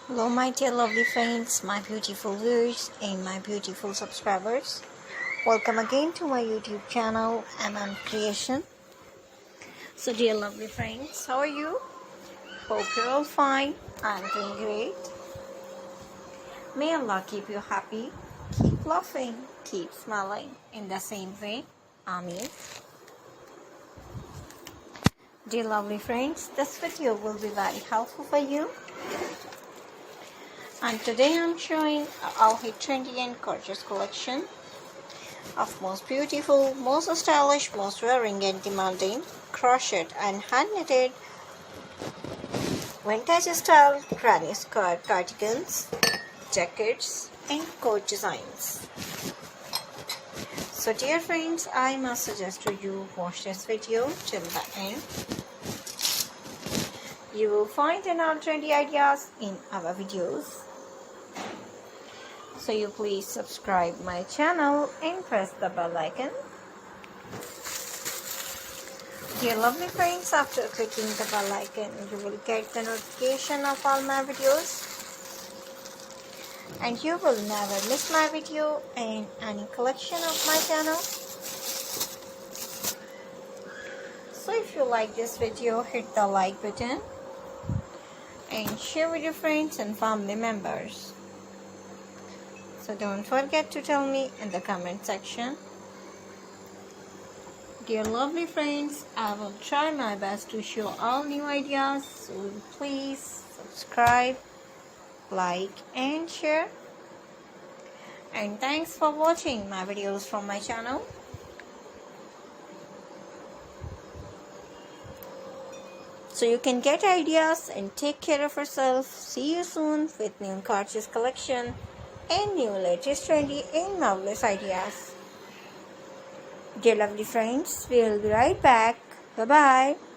Hello my dear lovely friends, my beautiful viewers and my beautiful subscribers. Welcome again to my YouTube channel MM Creation. So dear lovely friends, how are you? Hope you're all fine. I'm doing great. May Allah keep you happy, keep laughing, keep smiling in the same way. Ameen. Dear lovely friends, this video will be very helpful for you. And today I'm showing our hit trendy and gorgeous collection of most beautiful, most stylish, most wearing and demanding crochet and hand knitted vintage style granny skirt cardigans, jackets and coat designs. So dear friends, I must suggest to you watch this video till the end. You will find another trendy ideas in our videos. So you please subscribe my channel and press the bell icon. Dear lovely friends, after clicking the bell icon, you will get the notification of all my videos. And you will never miss my video and any collection of my channel. So if you like this video, hit the like button and share with your friends and family members. So don't forget to tell me in the comment section. Dear lovely friends, I will try my best to show all new ideas. So please subscribe, like and share. And thanks for watching my videos from my channel. So you can get ideas and take care of yourself. See you soon with new gorgeous collection and new latest trendy and marvelous ideas. Dear lovely friends, we will be right back. Bye bye.